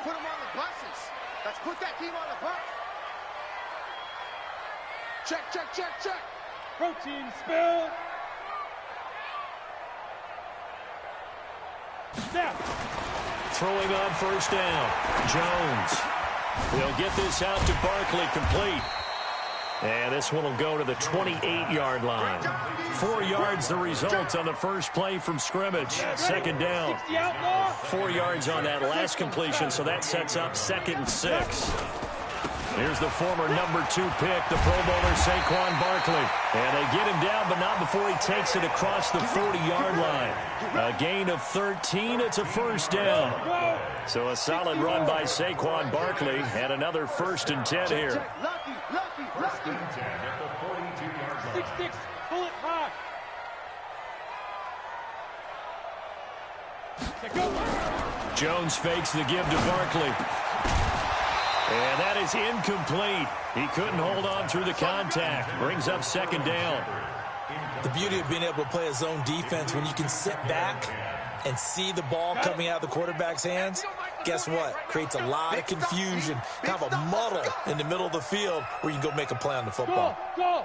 put them on the buses. Let's put that team on the bus. Check, check, check, check. Protein spill. Snap. Throwing on first down. Jones. He'll get this out to Barkley, complete. And this one will go to the 28-yard line. 4 yards the result on the first play from scrimmage. Second down. 4 yards on that last completion, so that sets up 2nd and 6. Here's the former number 2 pick, the Pro Bowler Saquon Barkley. And they get him down, but not before he takes it across the 40-yard line. A gain of 13, it's a first down. So a solid run by Saquon Barkley, and another 1st and 10 here. First and 10 at the 42-yard line. 6-6, bullet high. Jones fakes the give to Barkley. And that is incomplete. He couldn't hold on through the contact. Brings up 2nd down. The beauty of being able to play a zone defense, when you can sit back and see the ball coming out of the quarterback's hands, guess what? Creates a lot of confusion, kind of a muddle in the middle of the field where you can go make a play on the football. Go.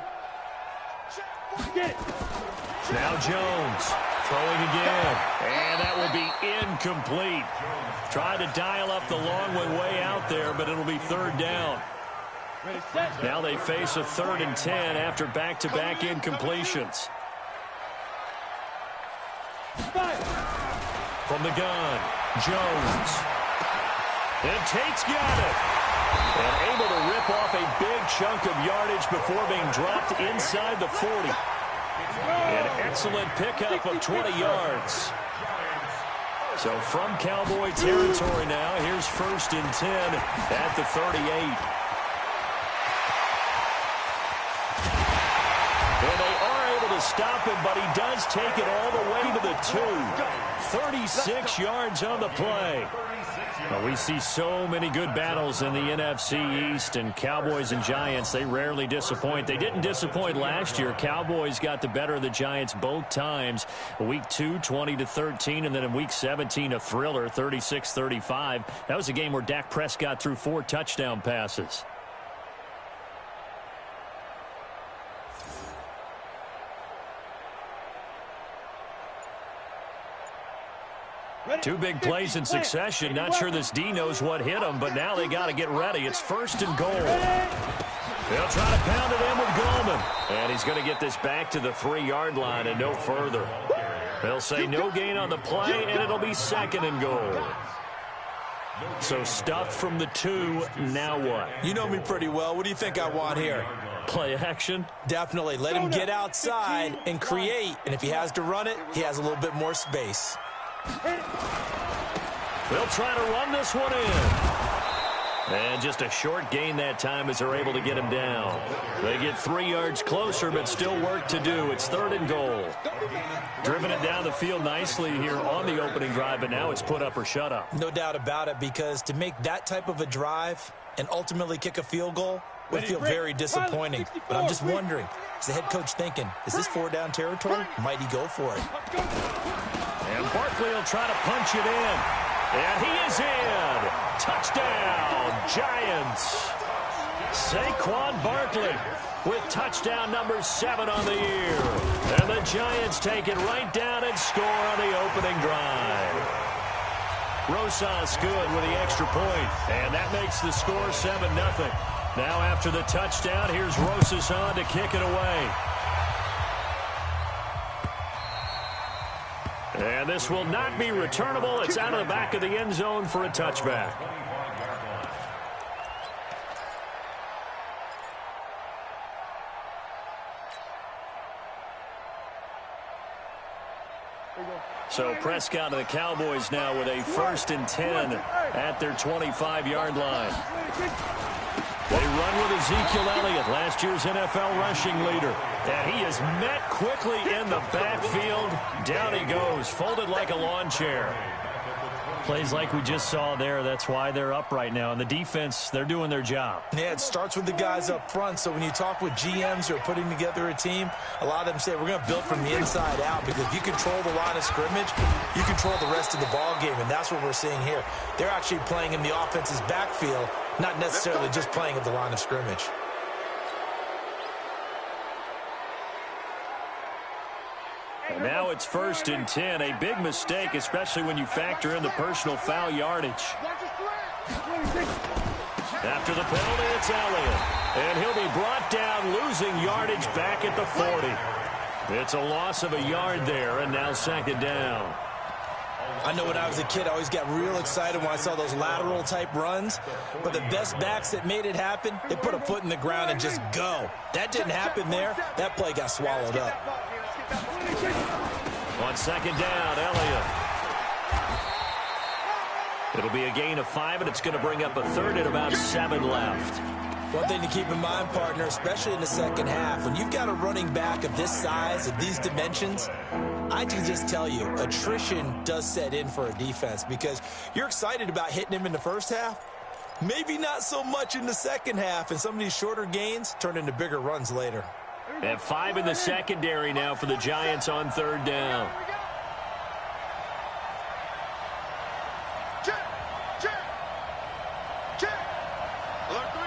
Now Jones throwing again. And that will be incomplete. Tried to dial up the long one way out there, but it'll be 3rd down. Now they face a 3rd and 10 after back-to-back incompletions. From the gun, Jones. And Tate's got it. And able to rip off a big chunk of yardage before being dropped inside the 40. An excellent pickup of 20 yards. So from Cowboy territory now, here's 1st and 10 at the 38. And they are able to stop him, but he does take it all the way to the 2. 36 yards on the play. Well, we see so many good battles in the NFC East, and Cowboys and Giants, they rarely disappoint. They didn't disappoint last year. Cowboys got the better of the Giants both times. Week 2, 20-13, and then in Week 17, a thriller, 36-35. That was a game where Dak Prescott threw 4 touchdown passes. Two big plays in succession. Not sure this D knows what hit him, but now they got to get ready. It's 1st and goal. They'll try to pound it in with Gallman. And he's going to get this back to the 3-yard line and no further. They'll say no gain on the play, and it'll be 2nd and goal. So stuffed from the 2, now what? You know me pretty well. What do you think I want here? Play action? Definitely. Let him get outside and create. And if he has to run it, he has a little bit more space. They'll try to run this one in. And just a short gain that time as they're able to get him down. They get 3 yards closer, but still work to do. It's 3rd and goal. Driven it down the field nicely here on the opening drive, but now it's put up or shut up. No doubt about it, because to make that type of a drive and ultimately kick a field goal would feel very disappointing. But I'm just wondering, is the head coach thinking, is this 4-down territory? Might he go for it? And Barkley will try to punch it in. And he is in. Touchdown, Giants. Saquon Barkley with touchdown number 7 on the year. And the Giants take it right down and score on the opening drive. Rosas good with the extra point. And that makes the score 7-0. Now after the touchdown, here's Rosas on to kick it away. And this will not be returnable. It's out of the back of the end zone for a touchback. So Prescott and the Cowboys now with a 1st and 10 at their 25-yard line. They run with Ezekiel Elliott, last year's NFL rushing leader. And he is met quickly in the backfield. Down he goes, folded like a lawn chair. Plays like we just saw there. That's why they're up right now. And the defense, they're doing their job. Yeah, it starts with the guys up front. So when you talk with GMs who are putting together a team, a lot of them say we're going to build from the inside out, because if you control the line of scrimmage, you control the rest of the ball game, and that's what we're seeing here. They're actually playing in the offense's backfield, not necessarily just playing at the line of scrimmage. And now it's 1st and 10. A big mistake, especially when you factor in the personal foul yardage. After the penalty, it's Elliott. And he'll be brought down, losing yardage back at the 40. It's a loss of a yard there, and now 2nd down. I know when I was a kid, I always got real excited when I saw those lateral-type runs. But the best backs that made it happen, they put a foot in the ground and just go. That didn't happen there. That play got swallowed up. On 2nd down, Elliott. It'll be a gain of 5, and it's going to bring up a 3rd and about 7 left. One thing to keep in mind, partner, especially in the second half, when you've got a running back of this size, of these dimensions, I can just tell you, attrition does set in for a defense, because you're excited about hitting him in the first half, maybe not so much in the second half, and some of these shorter gains turn into bigger runs later. And 5 in the secondary now for the Giants on 3rd down. Check. Alert 3.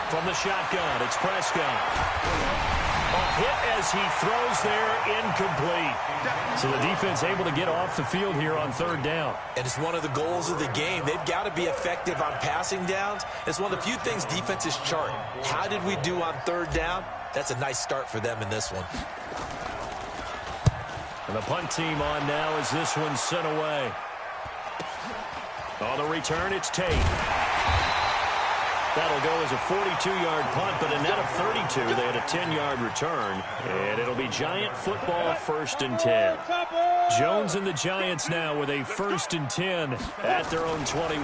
From the shotgun, it's Prescott. A hit as he throws there, incomplete. So the defense able to get off the field here on 3rd down. And it's one of the goals of the game. They've got to be effective on passing downs. It's one of the few things defenses chart. How did we do on 3rd down? That's a nice start for them in this one. And the punt team on now as this one's sent away. On the return, it's Tate. That'll go as a 42-yard punt, but a net of 32. They had a 10-yard return, and it'll be Giant football 1st and 10. Jones and the Giants now with a 1st and 10 at their own 21.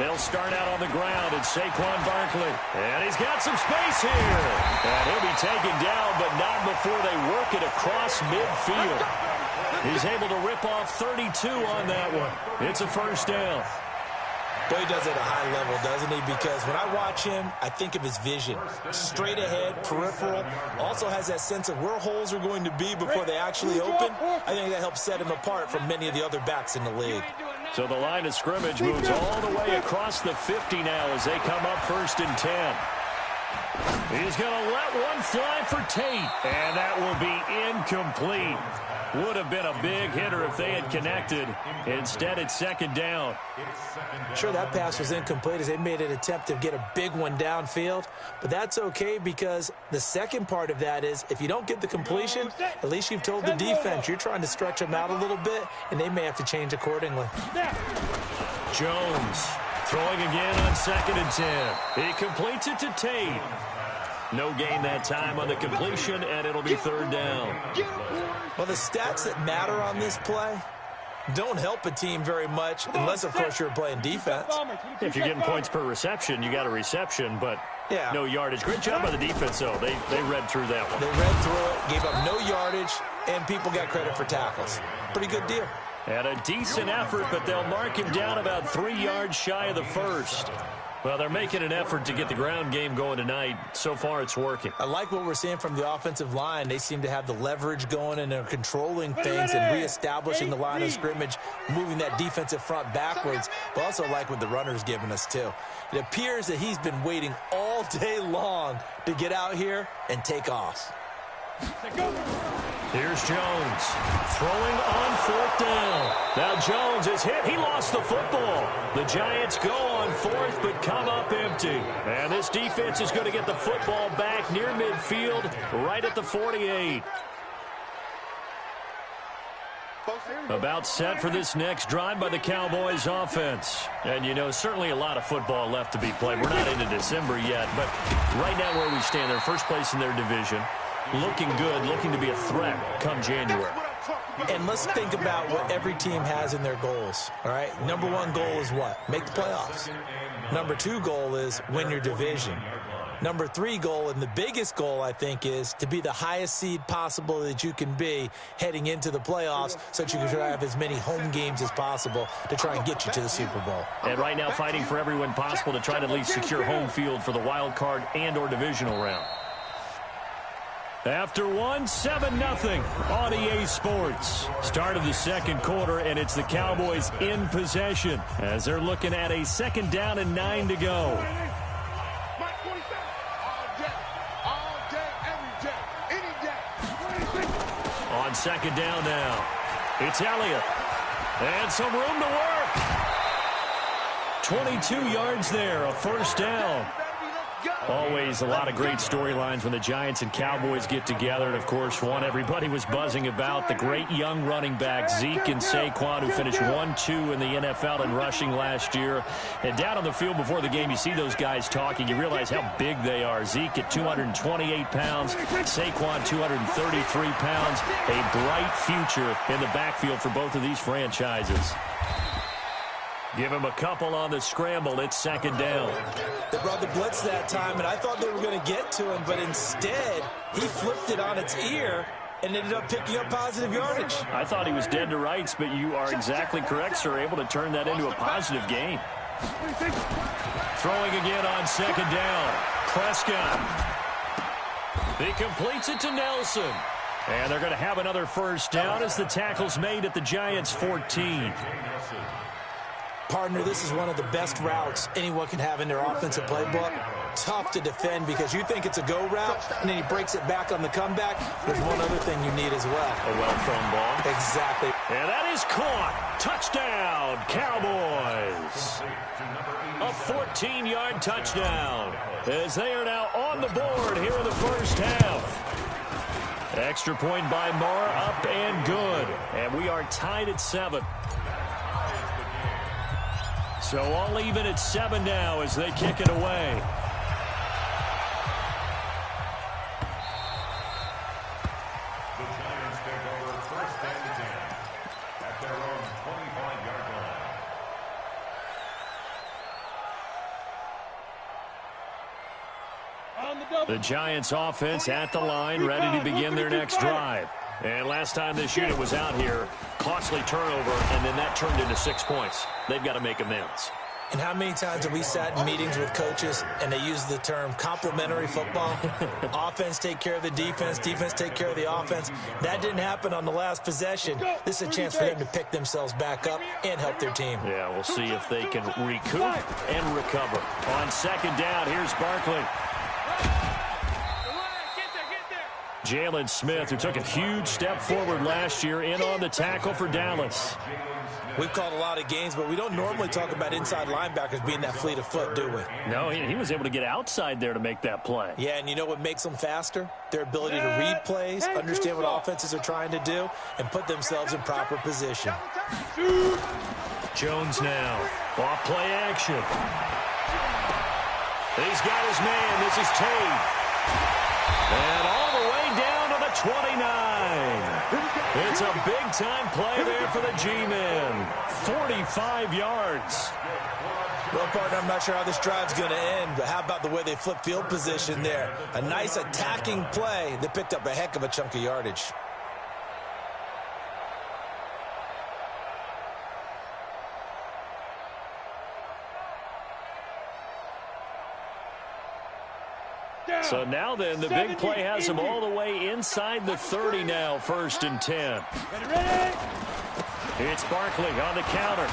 They'll start out on the ground. It's Saquon Barkley, and he's got some space here. And he'll be taken down, but not before they work it across midfield. He's able to rip off 32 on that one. It's a 1st down. Boy, he does it at a high level, doesn't he? Because when I watch him, I think of his vision. Straight ahead, peripheral. Also has that sense of where holes are going to be before they actually open. I think that helps set him apart from many of the other backs in the league. So the line of scrimmage moves all the way across the 50 now as they come up 1st and 10. He's going to let one fly for Tate, and that will be incomplete. Would have been a big hitter if they had connected. Instead, it's 2nd down. Sure, that pass was incomplete as they made an attempt to get a big one downfield. But that's okay, because the second part of that is if you don't get the completion, at least you've told the defense you're trying to stretch them out a little bit, and they may have to change accordingly. Jones throwing again on 2nd and 10. He completes it to Tate. No gain that time on the completion, and it'll be 3rd down. Well, the stats that matter on this play don't help a team very much unless, of course, you're playing defense. If you're getting points per reception, you got a reception, but no yardage. Great job by the defense, though. They read through that one. They read through it, gave up no yardage, and people got credit for tackles. Pretty good deal. And a decent effort, but they'll mark him down about 3 yards shy of the 1st. Well, they're making an effort to get the ground game going tonight. So far, it's working. I like what we're seeing from the offensive line. They seem to have the leverage going, and they're controlling things and reestablishing the line of scrimmage, moving that defensive front backwards. But also like what the runner's giving us, too. It appears that he's been waiting all day long to get out here and take off. Here's Jones throwing on 4th down. Now Jones is hit. He lost the football. The Giants go on 4th but come up empty. And this defense is going to get the football back near midfield right at the 48. About set for this next drive by the Cowboys offense. And, you know, certainly a lot of football left to be played. We're not into December yet, but right now where we stand, they're first place in their division. Looking good, looking to be a threat come January. And let's think about what every team has in their goals, all right? Number 1 goal is what? Make the playoffs. Number 2 goal is win your division. Number 3 goal, and the biggest goal, I think, is to be the highest seed possible that you can be heading into the playoffs so that you can try to have as many home games as possible to try and get you to the Super Bowl. And right now fighting for every win possible to try to at least secure home field for the wild card and or divisional round. After 7-0 on EA Sports. Start of the second quarter, and it's the Cowboys in possession as they're looking at a 2nd down and 9 to go. On 2nd down now, it's Elliott. And some room to work. 22 yards there, a 1st down. Always a lot of great storylines when the Giants and Cowboys get together. And, of course, one everybody was buzzing about, the great young running back Zeke and Saquon, who finished 1-2 in the NFL in rushing last year. And down on the field before the game, you see those guys talking. You realize how big they are. Zeke at 228 pounds, Saquon 233 pounds. A bright future in the backfield for both of these franchises. Give him a couple on the scramble. It's 2nd down. They brought the blitz that time, and I thought they were going to get to him, but instead he flipped it on its ear and ended up picking up positive yardage. I thought he was dead to rights, but you are exactly correct, sir. Able to turn that into a positive gain. Throwing again on 2nd down. Prescott. He completes it to Nelson. And they're going to have another 1st down as the tackle's made at the Giants' 14. Partner, this is one of the best routes anyone can have in their offensive playbook. Tough to defend because you think it's a go route, and then he breaks it back on the comeback. There's one other thing you need as well. A well-thrown ball. Exactly. And that is caught. Touchdown, Cowboys. A 14-yard touchdown as they are now on the board here in the 1st half. Extra point by Moore, up and good. And we are tied at 7. So all even at 7 now as they kick it away. The Giants take over 1st and 10 at their own 25-yard line. The Giants offense at the line, ready to begin their next drive. And last time this unit was out here, costly turnover, and then that turned into 6 points. They've got to make amends. And how many times have we sat in meetings with coaches and they use the term complementary football? Offense take care of the defense, defense take care of the offense. That didn't happen on the last possession. This is a chance for them to pick themselves back up and help their team. Yeah, we'll see if they can recoup and recover. On 2nd down, here's Barkley. Jalen Smith, who took a huge step forward last year, in on the tackle for Dallas. We've called a lot of games, but we don't normally talk about inside linebackers being that fleet of foot, do we? No, he was able to get outside there to make that play. Yeah, and you know what makes them faster? Their ability to read plays, understand what offenses are trying to do, and put themselves in proper position. Jones now. Off play action. He's got his man. This is Tate. And all the way down to the 29. It's a big-time play there for the G-men. 45 yards. Well, partner, I'm not sure how this drive's going to end, but how about the way they flip field position there? A nice attacking play that picked up a heck of a chunk of yardage. So now then, the big play has him all the way inside the 30 now, 1st and 10. It's Barkley on the counter.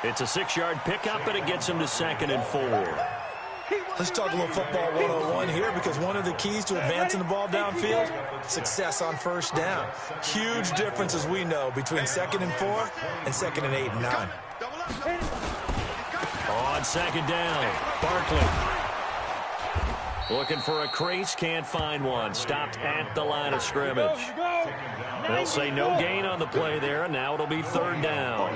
It's a 6-yard pickup, and it gets him to 2nd and 4. Let's talk a little football 101 here, because one of the keys to advancing the ball downfield, success on 1st down. Huge difference, as we know, between 2nd and 4 and 2nd and 8 and 9. On 2nd down, Barkley. Looking for a crease, can't find one. Stopped at the line of scrimmage. They'll say no gain on the play there, and now it'll be 3rd down.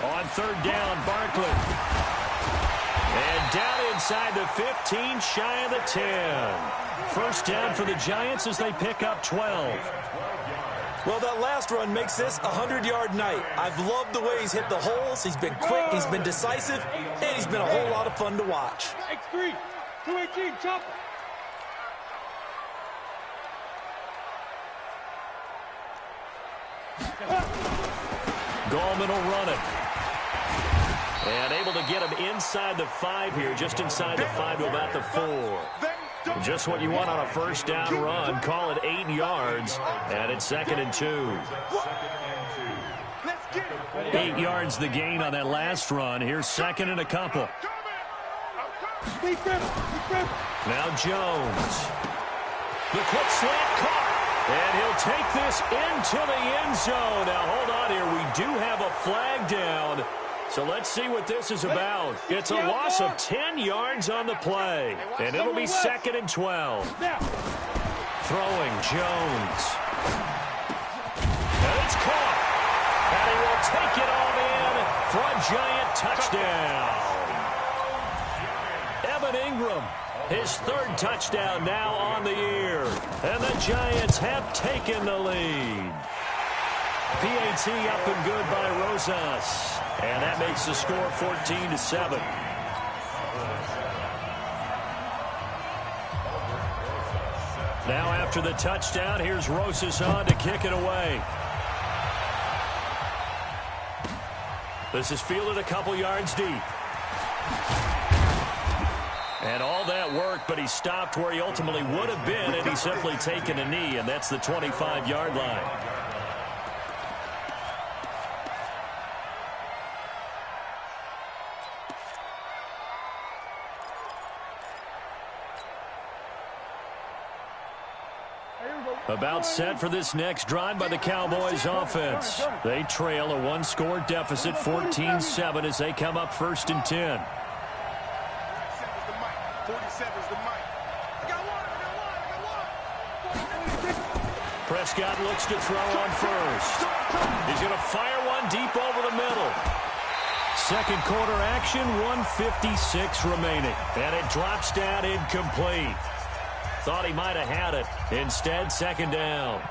On 3rd down, Barkley. And down inside the 15, shy of the 10. First down for the Giants as they pick up 12. Well, that last run makes this a 100-yard night. I've loved the way he's hit the holes. He's been quick, he's been decisive, and he's been a whole lot of fun to watch. X3, 218, chop. Gallman will run it. And able to get him inside the 5 here, just inside the 5 to about the 4. Just what you want on a first down run. Call it 8 yards, and it's 2nd and 2. 8 yards the gain on that last run. Here's 2nd and a couple. Now Jones. The quick slant caught. And he'll take this into the end zone. Now, hold on here. We do have a flag down. So let's see what this is about. It's a loss of 10 yards on the play. And it'll be 2nd and 12. Throwing Jones. And it's caught. And he will take it all in for a Giant touchdown. Evan Ingram, his 3rd touchdown now on the year. And the Giants have taken the lead. PAT up and good by Rosas. And that makes the score 14-7. Now after the touchdown, here's Rosas on to kick it away. This is fielded a couple yards deep. And all that work, but he stopped where he ultimately would have been, and he's simply taken a knee, and that's the 25-yard line. About set for this next drive by the Cowboys offense. They trail a 1-score deficit, 14-7, as they come up 1st and 10. Prescott looks to throw on first. He's going to fire one deep over the middle. Second quarter action, 1:56 remaining. And it drops down incomplete. Thought he might have had it. Instead, 2nd down.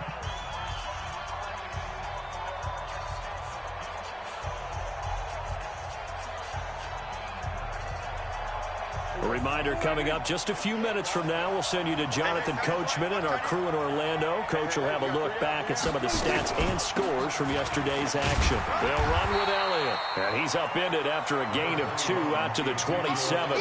A reminder coming up just a few minutes from now, we'll send you to Jonathan Coachman and our crew in Orlando. Coach will have a look back at some of the stats and scores from yesterday's action. They'll run with Elliott. And he's upended after a gain of 2 out to the 27.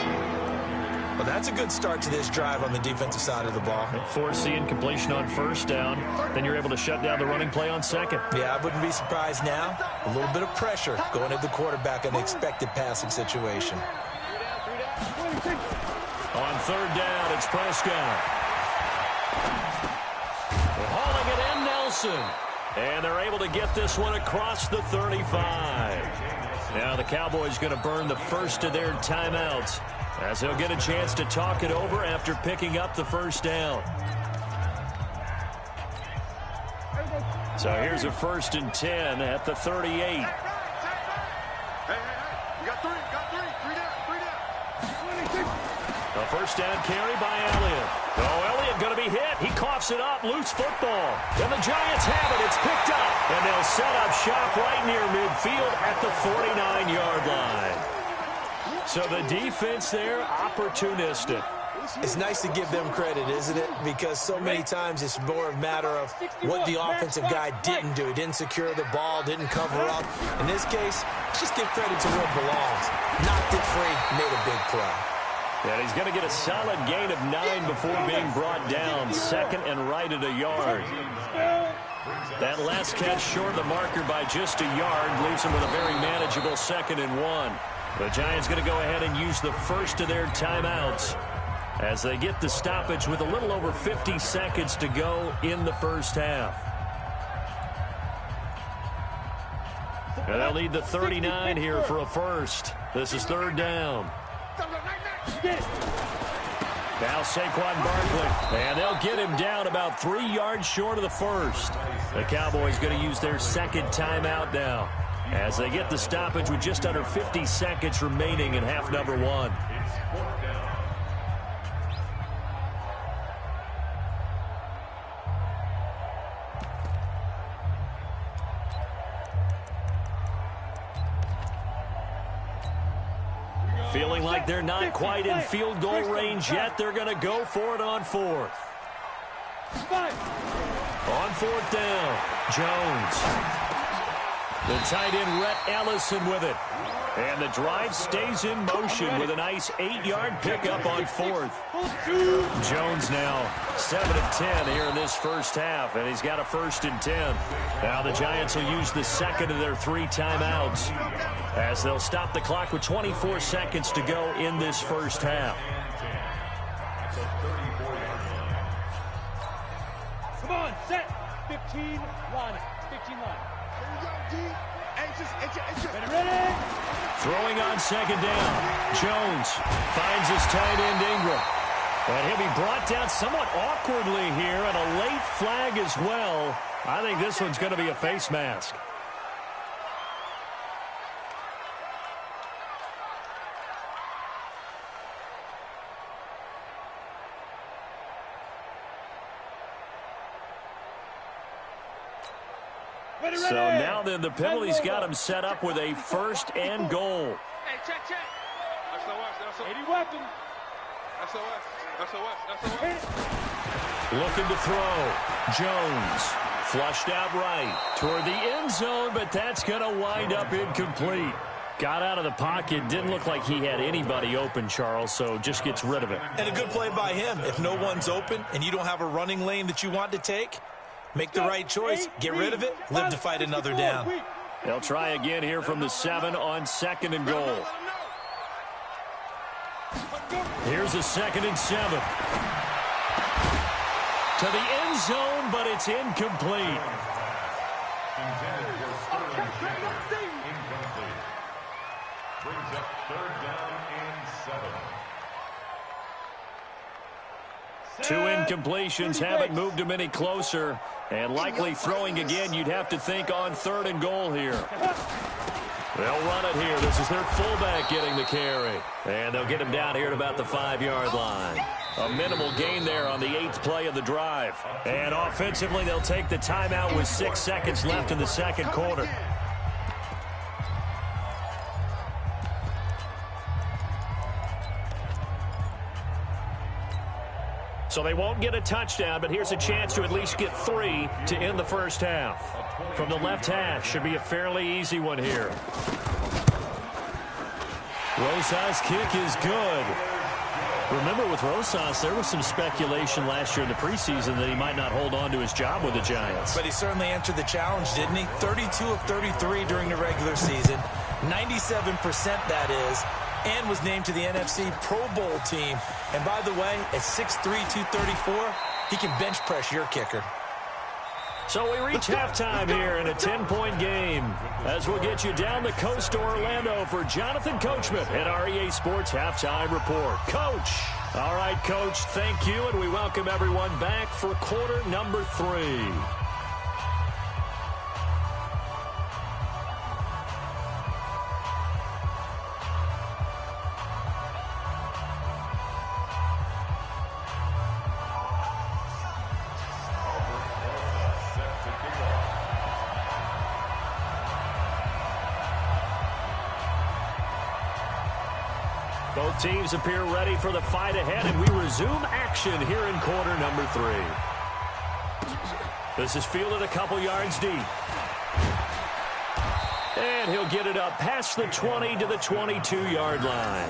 Well, that's a good start to this drive on the defensive side of the ball. Forcing completion on 1st down. Then you're able to shut down the running play on 2nd. Yeah, I wouldn't be surprised now. A little bit of pressure going at the quarterback in the expected passing situation. On 3rd down, it's Prescott. They're hauling it in, Nelson. And they're able to get this one across the 35. Now the Cowboys going to burn the first of their timeouts, as they'll get a chance to talk it over after picking up the 1st down. So here's a 1st and 10 at the 38. Hey, we got 3 down. A 1st down carry by Elliott. Oh, Elliott going to be hit. He coughs it up. Loose football. And the Giants have it. It's picked up. And they'll set up shop right near midfield at the 49-yard line. So the defense there, opportunistic. It's nice to give them credit, isn't it? Because so many times it's more a matter of what the offensive guy didn't do. He didn't secure the ball, didn't cover up. In this case, just give credit to where it belongs. Knocked it free, made a big play. And he's going to get a solid gain of 9 before being brought down. 2nd and right at a yard. That last catch short of the marker by just a yard leaves him with a very manageable 2nd and 1. The Giants going to go ahead and use the first of their timeouts as they get the stoppage with a little over 50 seconds to go in the first half. And they'll need the 39 here for a first. This is 3rd down. Now Saquon Barkley, and they'll get him down about 3 yards short of the first. The Cowboys going to use their 2nd timeout now. as they get the stoppage with just under 50 seconds remaining in half number one. It's fourth down. Feeling like they're not quite in field goal range yet. They're going to go for it on fourth. On fourth down, Jones. The tight end, Rhett Ellison, with it. And the drive stays in motion with a nice 8-yard pickup on fourth. Jones now 7 of 10 here in this first half, and he's got a 1st and 10. Now the Giants will use the second of their 3 timeouts as they'll stop the clock with 24 seconds to go in this first half. Come on, set. 15 line. 15 line. Ready? Throwing on second down. Jones finds his tight end Ingram. And he'll be brought down somewhat awkwardly here, and a late flag as well. I think this one's going to be a face mask. So now then, the penalty's got him set up with a 1st and goal. Hey, check. That's the West. That's the West. 80 weapon. That's the West. That's the West. That's the West. Looking to throw. Jones flushed out right toward the end zone, but that's going to wind up incomplete. Got out of the pocket. Didn't look like he had anybody open, Charles, so just gets rid of it. And a good play by him. If no one's open and you don't have a running lane that you want to take, make the right choice. Get rid of it. Live to fight another down. They'll try again here from the 7 on 2nd and goal. Here's a 2nd and 7. To the end zone, but it's incomplete. Intended for Sterling Shepard. Incomplete. Brings up 3rd down and 7. 2 incompletions haven't moved him any closer. And likely throwing again, you'd have to think on 3rd and goal here. They'll run it here. This is their fullback getting the carry. And they'll get him down here at about the 5-yard line. A minimal gain there on the 8th play of the drive. And offensively, they'll take the timeout with 6 seconds left in the second quarter. So they won't get a touchdown, but here's a chance to at least get 3 to end the first half. From the left hash, should be a fairly easy one here. Rosas' kick is good. Remember, with Rosas, there was some speculation last year in the preseason that he might not hold on to his job with the Giants. But he certainly answered the challenge, didn't he? 32 of 33 during the regular season. 97% that is. And was named to the NFC Pro Bowl team. And by the way, at 6'3", 234, he can bench press your kicker. So we reach halftime here in a 10-point game as we'll get you down the coast to Orlando for Jonathan Coachman at our EA Sports Halftime Report. Coach. All right, Coach, thank you, and we welcome everyone back for quarter number 3. Both teams appear ready for the fight ahead, and we resume action here in quarter number 3. This is fielded a couple yards deep. And he'll get it up past the 20 to the 22-yard line.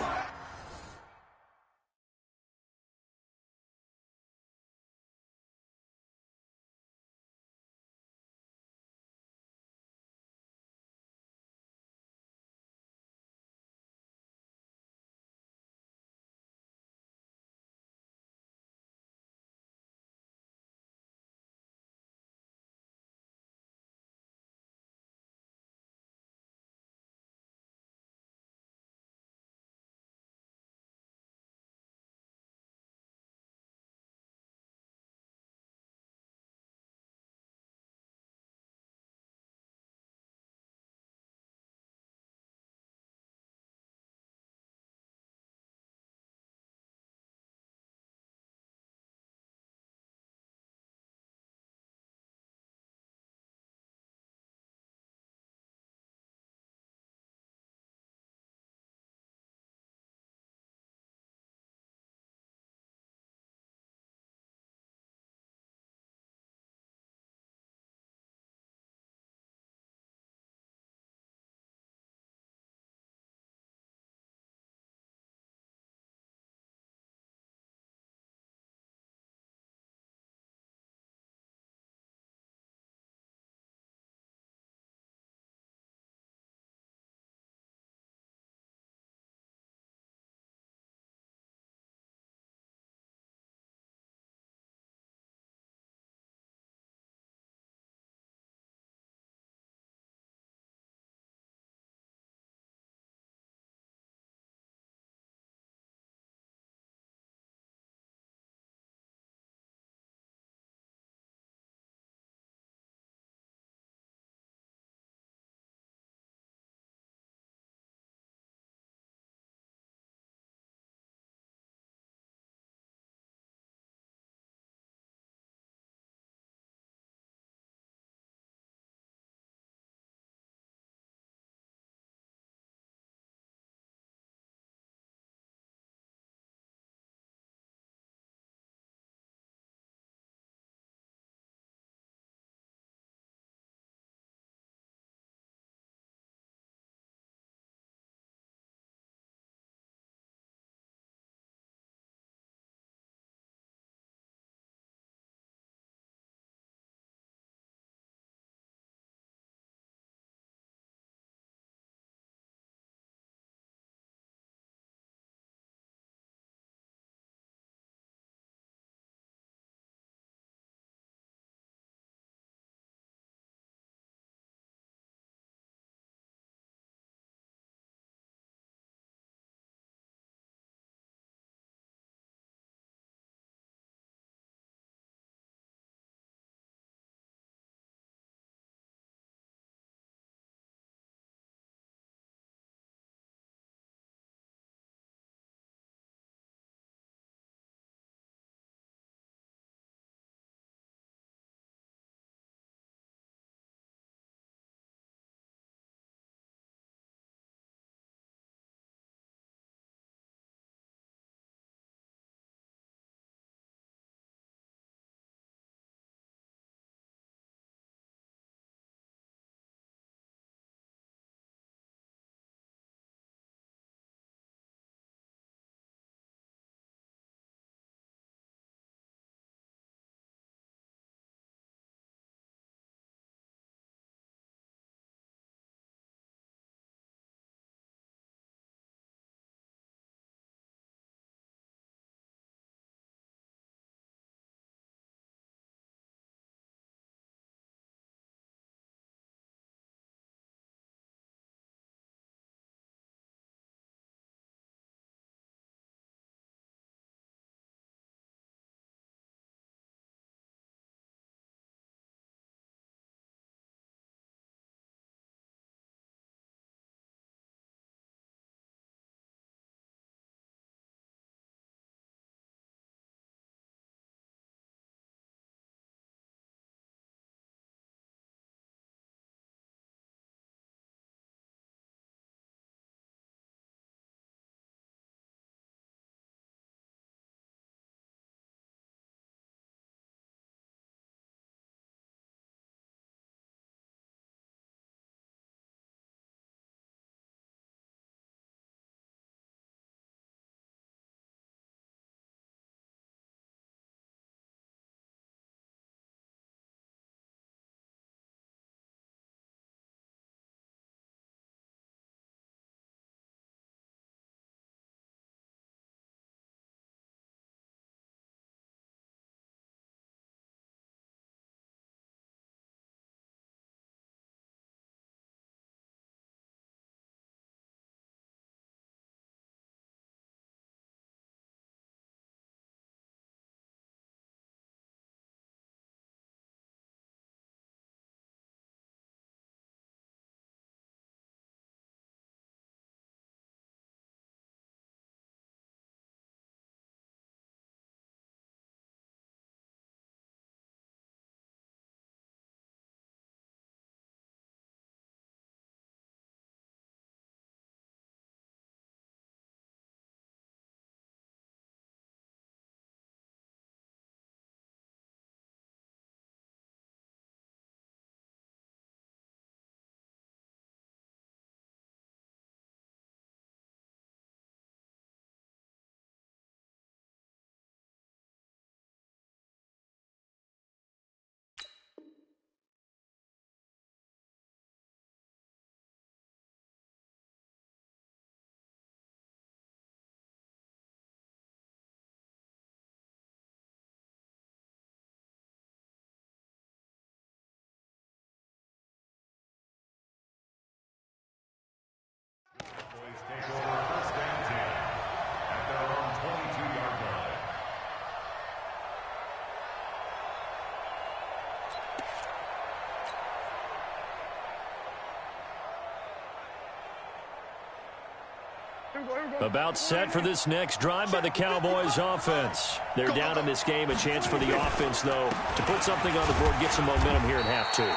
About set for this next drive by the Cowboys offense. They're down in this game. A chance for the offense, though, to put something on the board, get some momentum here in half two.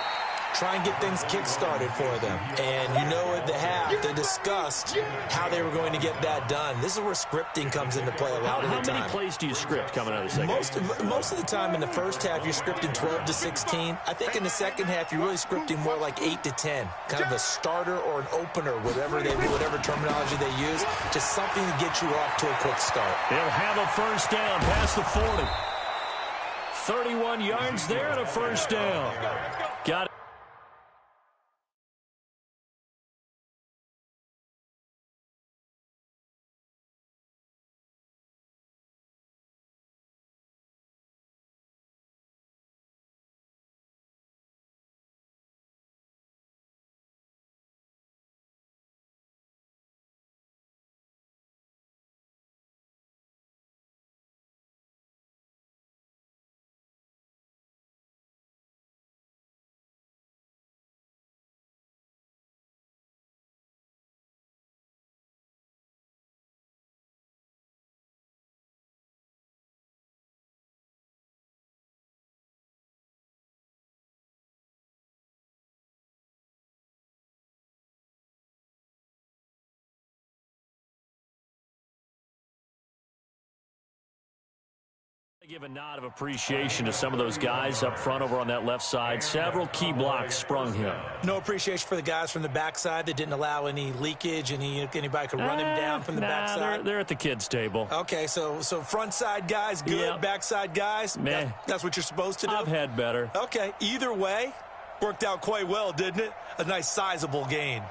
Try and get things kick-started for them. And you know at the half, they discussed how they were going to get that done. This is where scripting comes into play a lot of the time. How many plays do you script coming out of the second? Most of the time in the first half, you're scripting 12 to 16. I think in the second half, you're really scripting more like 8 to 10. Kind of a starter or an opener, whatever terminology they use. Just something to get you off to a quick start. They'll have a first down past the 40. 31 yards there and a first down. Got it. I give a nod of appreciation to some of those guys up front over on that left side. Several key blocks sprung him. No appreciation for the guys from the backside that didn't allow any leakage, anybody could run him down from the backside. They're at the kids' table. Okay, so front side guys good, Yep. backside guys, that's what you're supposed to do? I've had better. Okay, either way, worked out quite well, didn't it? A nice sizable gain.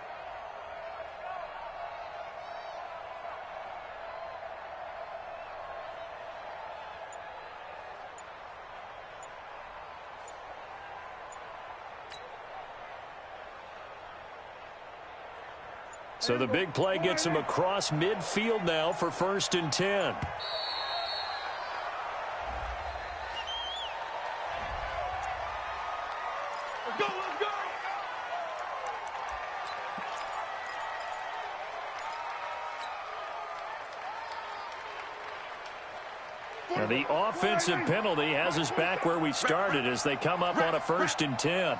So the big play gets him across midfield now for 1st and 10. Let's go, let's go! Now the offensive penalty has us back where we started as they come up on a 1st and 10.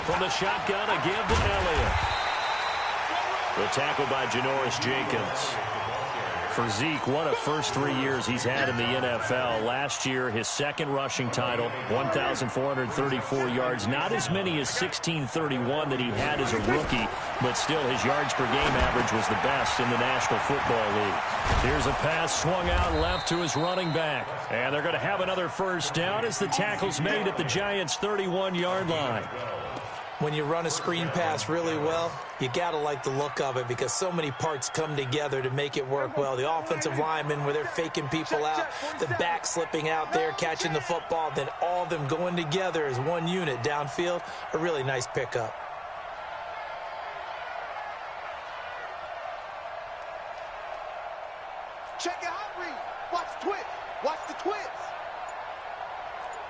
From the shotgun, a give to Elliott. The tackle by Janoris Jenkins. For Zeke, what a first 3 years he's had in the NFL. Last year, his second rushing title, 1,434 yards. Not as many as 1,631 that he had as a rookie, but still his yards per game average was the best in the National Football League. Here's a pass swung out left to his running back. And they're going to have another first down as the tackle's made at the Giants' 31-yard line. When you run a screen pass really well, you got to like the look of it because so many parts come together to make it work well. The offensive linemen where they're faking people out, the back slipping out there, catching the football, then all of them going together as one unit downfield, a really nice pickup. Check it out, Reed. Watch twist. Watch the twist.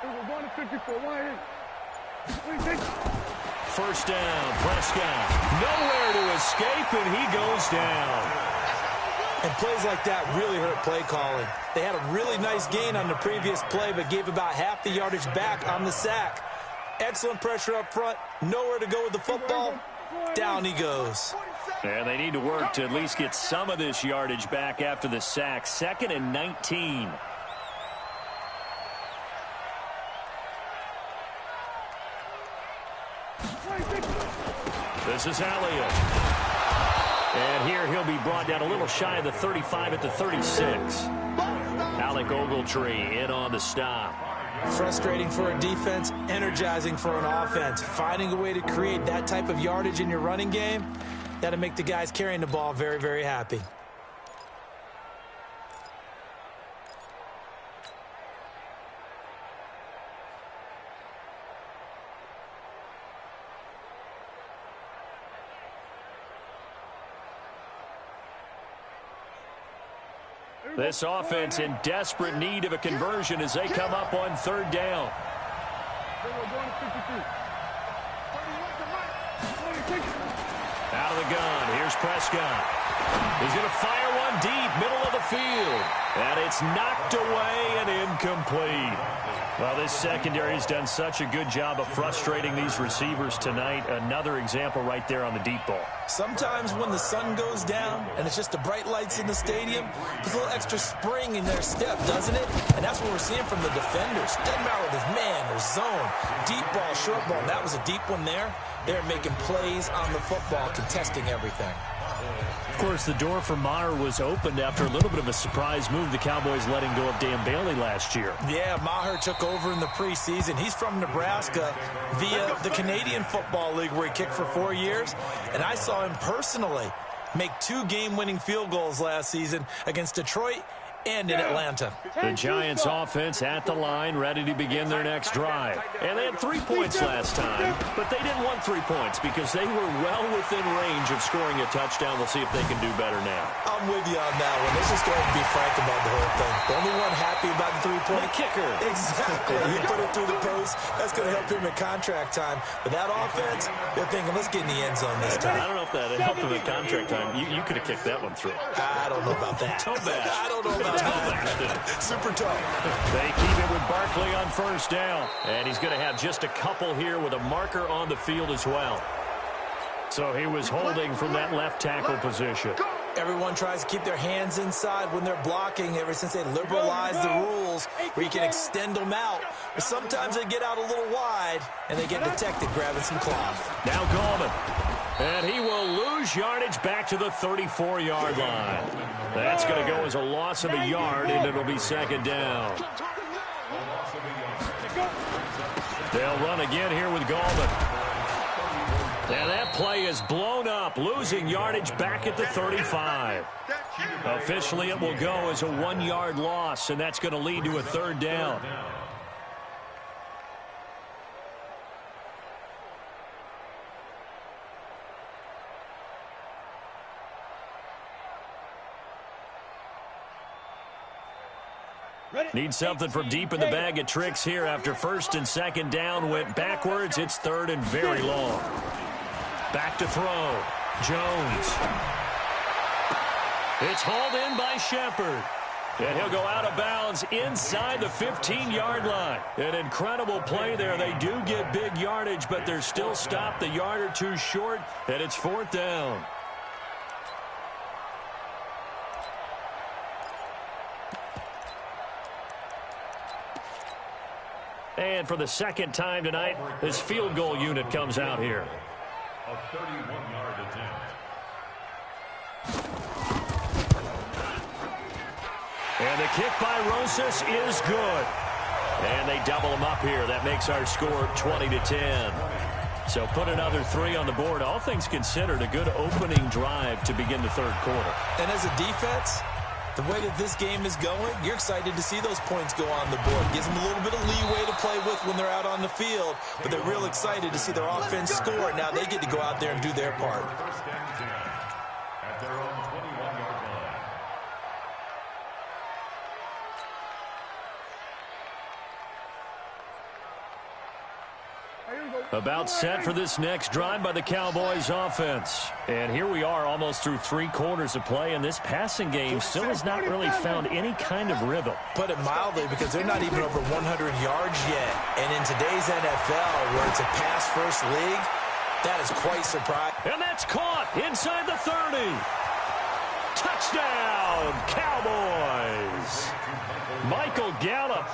We're going to 54. 1 First down, Prescott. Nowhere to escape, and he goes down. And plays like that really hurt play calling. They had a really nice gain on the previous play, but gave about half the yardage back on the sack. Excellent pressure up front. Nowhere to go with the football. Down he goes. And they need to work to at least get some of this yardage back after the sack. 2nd and 19. This is Elliott. And here he'll be brought down a little shy of the 35 at the 36. Alec Ogletree in on the stop. Frustrating for a defense, energizing for an offense. Finding a way to create that type of yardage in your running game, that'll make the guys carrying the ball very, very happy. This offense in desperate need of a conversion as they come up on 3rd down. Out of the gun. Here's Prescott. He's going to fire one deep, middle of the field. And it's knocked away and incomplete. Well, this secondary has done such a good job of frustrating these receivers tonight. Another example right there on the deep ball. Sometimes when the sun goes down and it's just the bright lights in the stadium, there's a little extra spring in their step, doesn't it? And that's what we're seeing from the defenders. Doesn't matter whether it's man or zone, deep ball, short ball. That was a deep one there. They're making plays on the football, contesting everything. Of course, the door for Maher was opened after a little bit of a surprise move. The Cowboys letting go of Dan Bailey last year. Yeah, Maher took over in the preseason. He's from Nebraska via the Canadian Football League where he kicked for 4 years. And I saw him personally make 2 game-winning field goals last season against Detroit and in Atlanta. The Giants offense at the line, ready to begin their next drive. And they had 3 points last time, but they didn't want 3 points because they were well within range of scoring a touchdown. We'll see if they can do better now. I'm with you on that one. Let's just go ahead and be frank about the whole thing. The only one happy about the 3-point kicker. Exactly. He put it through the post. That's going to help him in contract time. But that offense, they're thinking, let's get in the end zone this time. I don't know if that helped him in contract time. You could have kicked that one through. I don't know about that. I don't know about that. Super tough. They keep it with Barkley on first down. And he's going to have just a couple here with a marker on the field as well. So he was holding from that left tackle position. Everyone tries to keep their hands inside when they're blocking ever since they liberalized the rules where you can extend them out. But sometimes they get out a little wide and they get detected grabbing some cloth. Now Gallman. And he will lose yardage back to the 34-yard line. That's going to go as a loss of a yard, and it'll be second down. They'll run again here with Gallman. And that play is blown up, losing yardage back at the 35. Officially, it will go as a 1-yard loss, and that's going to lead to a third down. Need something from deep in the bag of tricks here after first and second down went backwards. It's third and very long. Back to throw. Jones. It's hauled in by Shepard. And he'll go out of bounds inside the 15-yard line. An incredible play there. They do get big yardage, but they're still stopped a yard or two short, and it's fourth down. And for the second time tonight, this field goal unit comes out here. A 31-yard attempt. And the kick by Rosas is good. And they double him up here. That makes our score 20-10. So put another 3 on the board. All things considered, a good opening drive to begin the third quarter. And as a defense, the way that this game is going, you're excited to see those points go on the board. Gives them a little bit of leeway to play with when they're out on the field, but they're real excited to see their offense score. Now they get to go out there and do their part. At their own 21-yard line. About set for this next drive by the Cowboys offense. And here we are almost through 3 quarters of play, and this passing game still has not really found any kind of rhythm. Put it mildly, because they're not even over 100 yards yet. And in today's NFL, where it's a pass-first league, that is quite surprising. And that's caught inside the 30. Touchdown, Cowboys. Michael Gallup,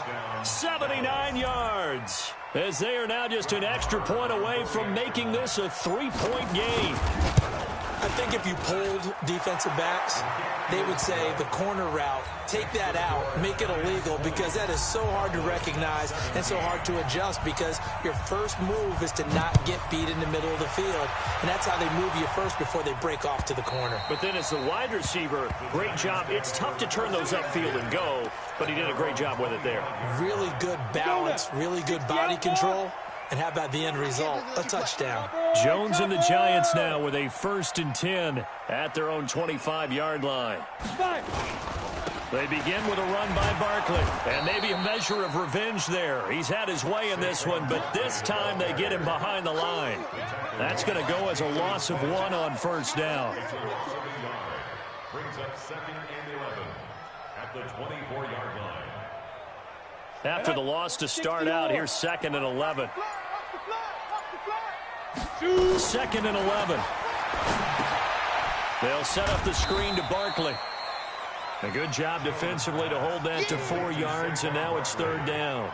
79 yards. As they are now just an extra point away from making this a 3-point game. I think if you polled defensive backs, they would say the corner route, take that out, make it illegal, because that is so hard to recognize and so hard to adjust, because your first move is to not get beat in the middle of the field, and that's how they move you first before they break off to the corner. But then as the wide receiver, great job. It's tough to turn those upfield and go, but he did a great job with it there. Really good balance, really good body control. And how about the end result? A touchdown. Jones and the Giants now with a 1st and 10 at their own 25-yard line. They begin with a run by Barkley, and maybe a measure of revenge there. He's had his way in this one, but this time they get him behind the line. That's going to go as a loss of 1 on first down. Brings up 2nd and 11 at the 24-yard line. After the loss to start out, here's 2nd and 11. 2nd and 11. They'll set up the screen to Barkley. A good job defensively to hold that to 4 yards, and now it's 3rd down.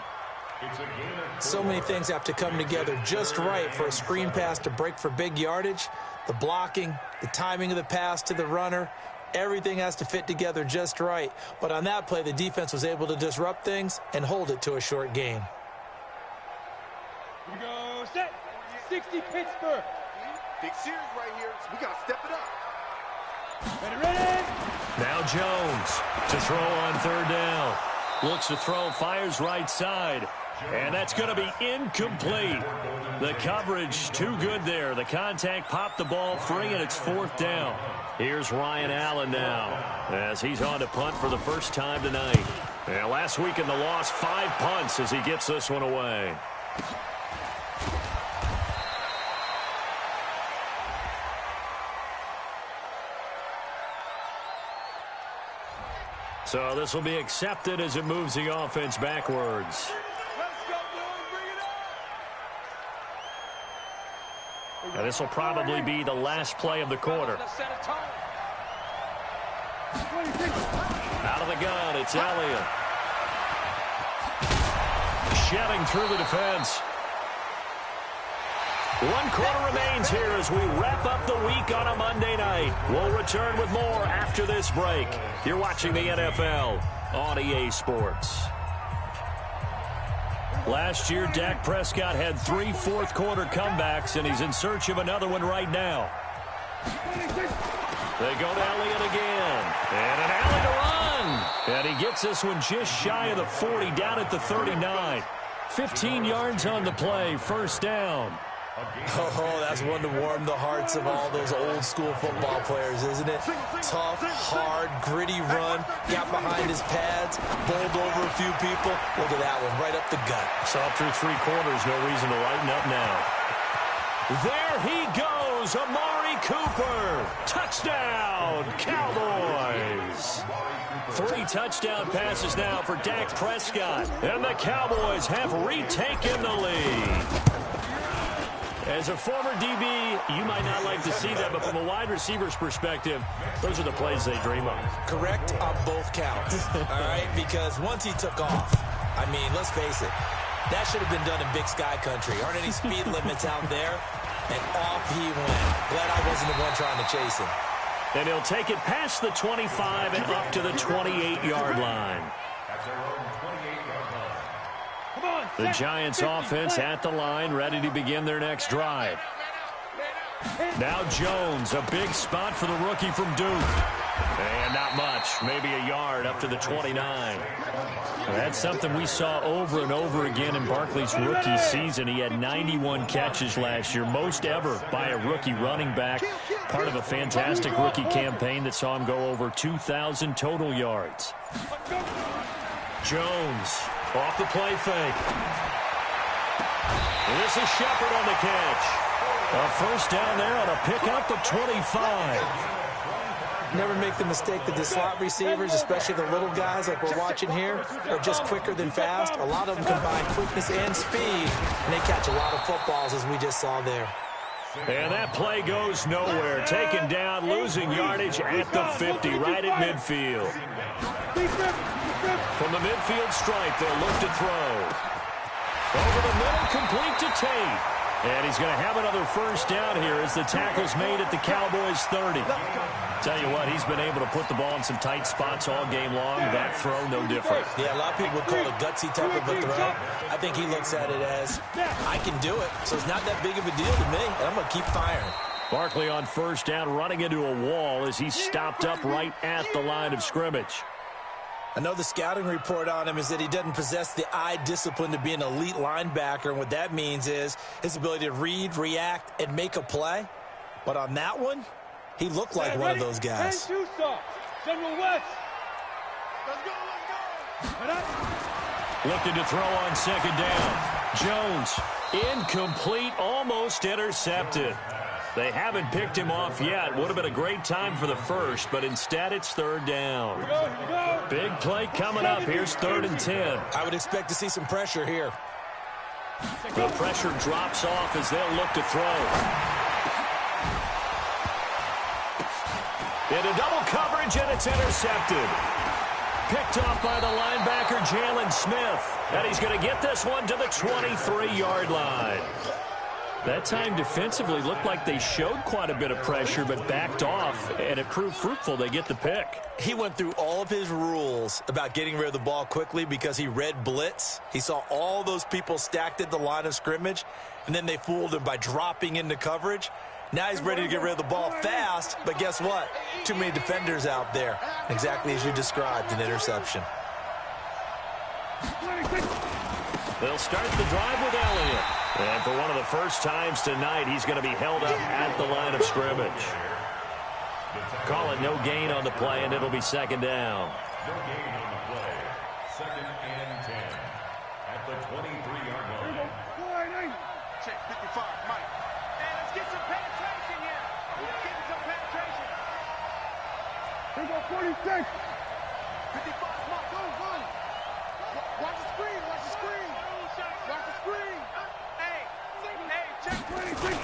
So many things have to come together just right for a screen pass to break for big yardage. The blocking, the timing of the pass to the runner, everything has to fit together just right. But on that play, the defense was able to disrupt things and hold it to a short gain. Here we go, set. 60 Pittsburgh. Big series right here, so we got to step it up. Ready. Now Jones to throw on 3rd down. Looks to throw, fires right side. And that's going to be incomplete. The coverage too good there. The contact popped the ball free, and it's 4th down. Here's Ryan Allen now as he's on to punt for the first time tonight. And last week in the loss, 5 punts as he gets this one away. So this will be accepted as it moves the offense backwards. And this will probably be the last play of the quarter. Out of the gun, it's Elliott. Shedding through the defense. 1 quarter remains here as we wrap up the week on a Monday night. We'll return with more after this break. You're watching the NFL on EA Sports. Last year, Dak Prescott had 3 fourth-quarter comebacks, and he's in search of another one right now. They go to Elliott again. And an alley to run. And he gets this one just shy of the 40, down at the 39. 15 yards on the play, 1st down. Oh, that's one to warm the hearts of all those old-school football players, isn't it? Tough, hard, gritty run, got behind his pads, bowled over a few people. Look at that one, right up the gut. Saw through 3 quarters, no reason to lighten up now. There he goes, Amari Cooper. Touchdown, Cowboys. 3 touchdown passes now for Dak Prescott, and the Cowboys have retaken the lead. As a former DB, you might not like to see that, but from a wide receiver's perspective, those are the plays they dream of. Correct on both counts, all right? Because once he took off, I mean, let's face it, that should have been done in Big Sky Country. Aren't any speed limits out there? And off he went. Glad I wasn't the one trying to chase him. And he'll take it past the 25 and up to the 28-yard line. The Giants offense at the line, ready to begin their next drive. Now Jones, a big spot for the rookie from Duke. And not much, maybe a yard up to the 29. That's something we saw over and over again in Barkley's rookie season. He had 91 catches last year, most ever by a rookie running back. Part of a fantastic rookie campaign that saw him go over 2,000 total yards. Jones off the play fake. And this is Shepard on the catch. A first down there on a pickup of 25. Never make the mistake that the slot receivers, especially the little guys like we're watching here, are just quicker than fast. A lot of them combine quickness and speed, and they catch a lot of footballs, as we just saw there. And that play goes nowhere. Taken down, losing yardage at the 50, right at midfield. From the midfield stripe, they'll look to throw. Over the middle, complete to Tate. And he's going to have another first down here as the tackle's made at the Cowboys' 30. Tell you what, he's been able to put the ball in some tight spots all game long. That throw, no different. Yeah, a lot of people would call it a gutsy type of a throw. I think he looks at it as, I can do it, so it's not that big of a deal to me, and I'm going to keep firing. Barkley on first down, running into a wall as he's stopped up right at the line of scrimmage. I know the scouting report on him is that he doesn't possess the eye discipline to be an elite linebacker, and what that means is his ability to read, react, and make a play. But on that one, he looked like one of those guys. General West. Looking to throw on second down. Jones, incomplete, almost intercepted. They haven't picked him off yet. Would have been a great time for the first, but instead it's third down. Big play coming up. Here's 3rd and 10. I would expect to see some pressure here. The pressure drops off as they'll look to throw. Into double coverage, and it's intercepted. Picked off by the linebacker, Jalen Smith. And he's going to get this one to the 23-yard line. That time defensively looked like they showed quite a bit of pressure but backed off, and it proved fruitful. They get the pick. He went through all of his rules about getting rid of the ball quickly because he read blitz. He saw all those people stacked at the line of scrimmage, and then they fooled him by dropping into coverage. Now he's ready to get rid of the ball fast, but guess what? Too many defenders out there. Exactly as you described, an interception. They'll start the drive with Elliott. And for one of the first times tonight, he's going to be held up at the line of scrimmage. Call it no gain on the play, and it'll be second down. No gain on the play. 2nd and 10 at the 23-yard line. Check 55, Mike. Hey, let's get some penetration here. Let's get some penetration. Here go 46. 55, Mike. Go. Watch the screen. Watch the screen. Watch the screen. Hey, check 26.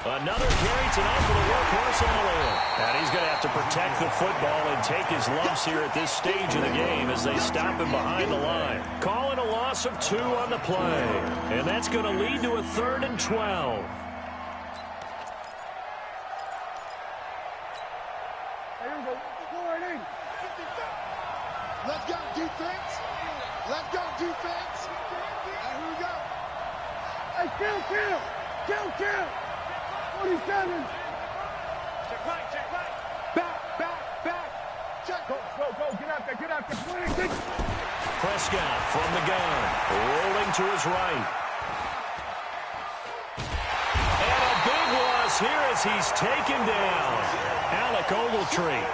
Another carry tonight for the workhorse Elliott. And he's going to have to protect the football and take his lumps here at this stage of the game as they stop him behind the line. Calling a loss of 2 on the play. And that's going to lead to a 3rd and 12. Let's go, defense. Let's go, defense. And here we go. Hey, kill. 47. Check right. Back. Check. Go. Get out there. 26. Prescott from the gun, rolling to his right. And a big loss here as he's taken down. Alec Ogletree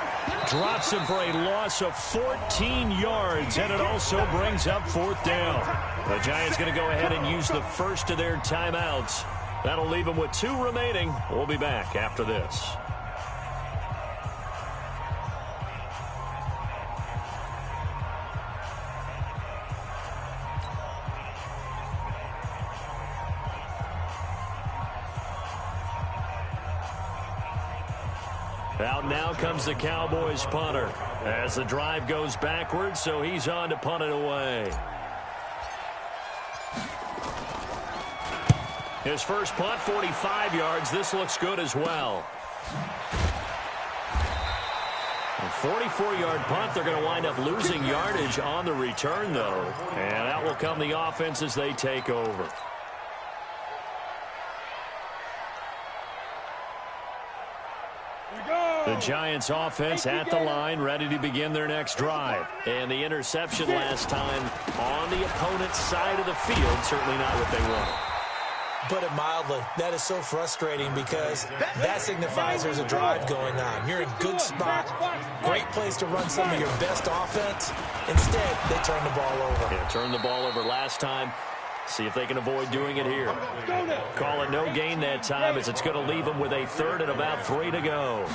drops him for a loss of 14 yards, and it also brings up 4th down. The Giants going to go ahead and use the first of their timeouts. That'll leave them with 2 remaining. We'll be back after this. Out now comes the Cowboys punter as the drive goes backwards, so he's on to punt it away. His first punt, 45 yards. This looks good as well. A 44-yard punt. They're going to wind up losing yardage on the return, though. And that will come the offense as they take over. The Giants offense at the line, ready to begin their next drive. And the interception last time on the opponent's side of the field, certainly not what they wanted. Put it mildly, that is so frustrating because that signifies there's a drive going on. You're in good spot, great place to run some of your best offense. Instead, they turn the ball over. Yeah, turned the ball over last time. See if they can avoid doing it here. Call it no gain that time as it's going to leave them with a 3rd and about 3 to go.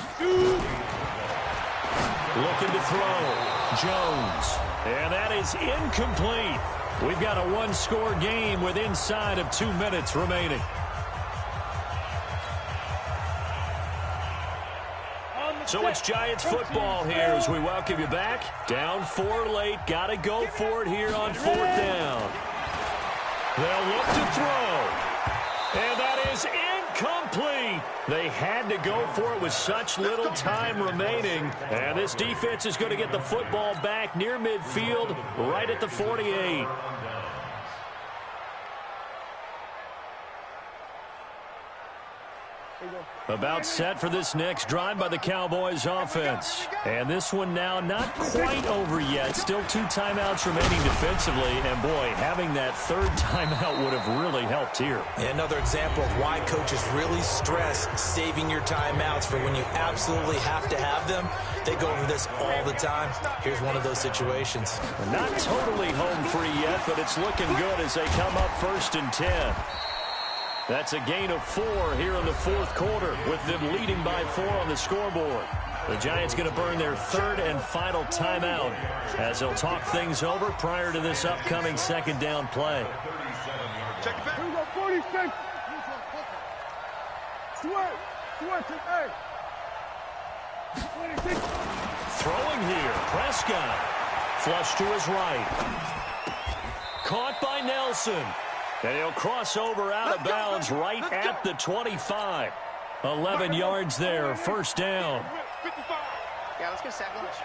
Looking to throw. Jones. And that is incomplete. We've got a 1-score game with inside of 2 minutes remaining. So it's Giants football here as we welcome you back. Down 4 late. Got to go for it here on 4th down. They'll look to throw. And that is incomplete. They had to go for it with such little time remaining. And this defense is going to get the football back near midfield, right at the 48. About set for this next drive by the Cowboys offense. And this one now not quite over yet. Still 2 timeouts remaining defensively. And, boy, having that 3rd timeout would have really helped here. Another example of why coaches really stress saving your timeouts for when you absolutely have to have them. They go over this all the time. Here's one of those situations. Not totally home free yet, but it's looking good as they come up 1st and 10. That's a gain of 4 here in the 4th quarter, with them leading by 4 on the scoreboard. The Giants going to burn their 3rd and final timeout as they'll talk things over prior to this upcoming 2nd down play. Here we go, 46. Switch, hey. 26. Throwing here, Prescott. Flush to his right. Caught by Nelson. And he'll cross over out of bounds right at the 25. 11 yards there, 1st down. Yeah, let's get sack lunch.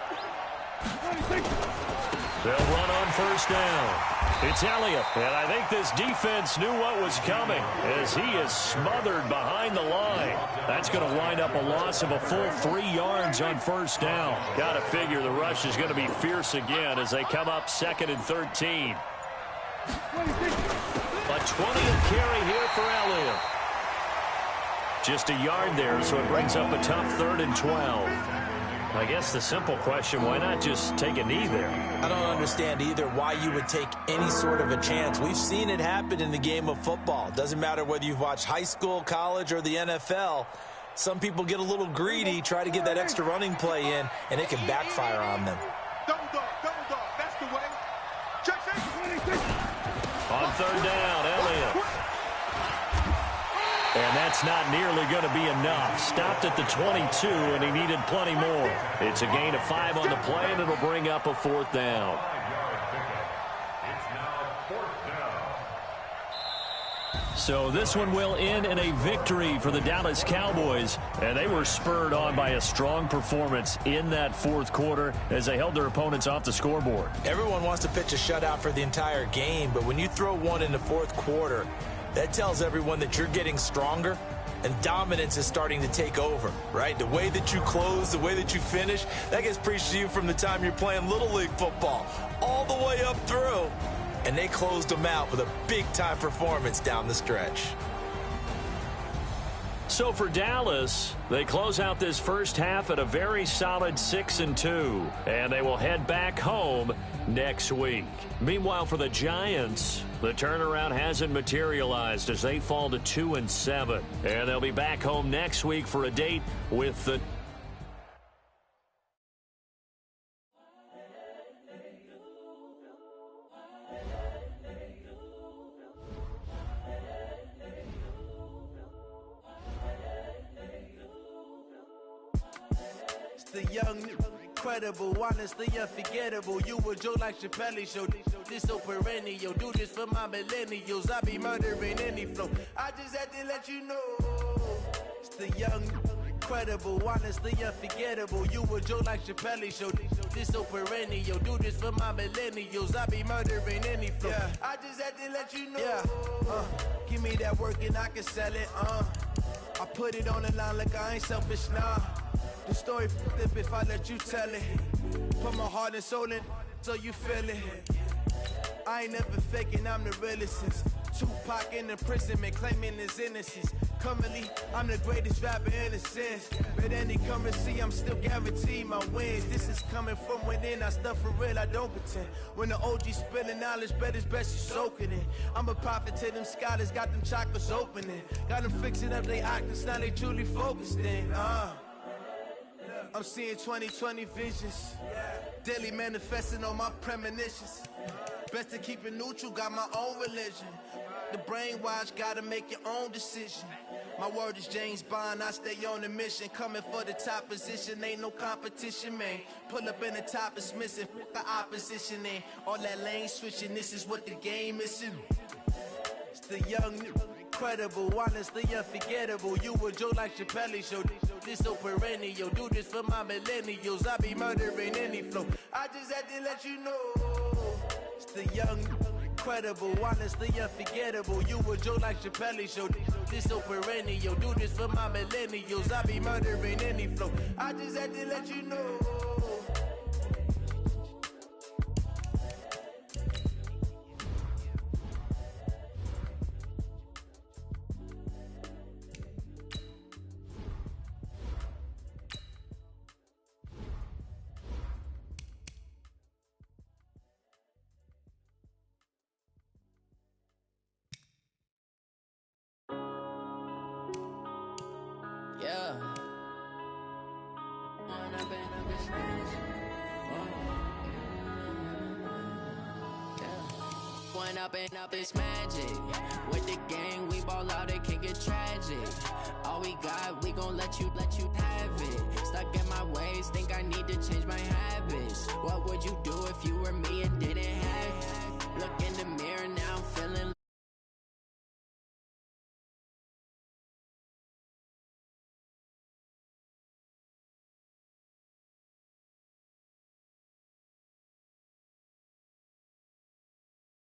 They'll run on 1st down. It's Elliott, and I think this defense knew what was coming as he is smothered behind the line. That's going to wind up a loss of a full 3 yards on 1st down. Got to figure the rush is going to be fierce again as they come up 2nd and 13. A 20th carry here for Elliott. Just a yard there, so it brings up a tough 3rd and 12. I guess the simple question, why not just take a knee there? I don't understand either why you would take any sort of a chance. We've seen it happen in the game of football. Doesn't matter whether you've watched high school, college, or the NFL. Some people get a little greedy, try to get that extra running play in, and it can backfire on them. Double dog, that's the way. Check. On 3rd down, Elliott. And that's not nearly going to be enough. Stopped at the 22, and he needed plenty more. It's a gain of 5 on the play, and it'll bring up a 4th down. So this one will end in a victory for the Dallas Cowboys, and they were spurred on by a strong performance in that 4th quarter as they held their opponents off the scoreboard. Everyone wants to pitch a shutout for the entire game, but when you throw one in the 4th quarter, that tells everyone that you're getting stronger and dominance is starting to take over, right? The way that you close, the way that you finish, that gets preached to you from the time you're playing Little League football all the way up through. And they closed them out with a big-time performance down the stretch. So for Dallas, they close out this first half at a very solid 6-2, and they will head back home next week. Meanwhile, for the Giants, the turnaround hasn't materialized as they fall to 2-7, and they'll be back home next week for a date with the The young, incredible, honestly unforgettable. You a Joe like Chappelle show. This so perennial. Do this for my millennials. I be murdering any flow. I just had to let you know. It's the young, incredible, honestly unforgettable. You a Joe like Chappelle show. This so perennial. Do this for my millennials. I be murdering any flow. Yeah. I just had to let you know. Yeah. Give me that work and I can sell it. I put it on the line like I ain't selfish, nah. The story flip if I let you tell it. Put my heart and soul in so you feel it. I ain't never faking, I'm the realest since Tupac in imprisonment, claiming his innocence. Currently, I'm the greatest rapper in a sense. But any currency, I'm still guaranteed my wins. This is coming from within, I stuff for real, I don't pretend. When the OG spilling knowledge, bet it's best you soak it in. I'm a prophet to them scholars, got them chakras opening. Got them fixing up they octaves, now they truly focused in. I'm seeing 2020 visions. Daily manifesting on my premonitions. Best to keep it neutral, got my own religion. The brainwash, gotta make your own decision. My word is James Bond, I stay on a mission. Coming for the top position, ain't no competition, man. Pull up in the top, it's missing, the opposition in. All that lane switching, this is what the game is. It's the young, incredible, honestly unforgettable. You a Joe like Chappelle show. This so perennial. Do this for my millennials. I be murdering any flow. I just had to let you know. It's the young, incredible, honestly unforgettable. You a joke like Chappelle Show. This so perennial. Do this for my millennials. I be murdering any flow. I just had to let you know. Yeah. One up and up, it's magic. With the gang, we ball out, it can get tragic. All we got, we gon' let you have it. Stuck in my ways, think I need to change my habits. What would you do if you were me and didn't have it? Looking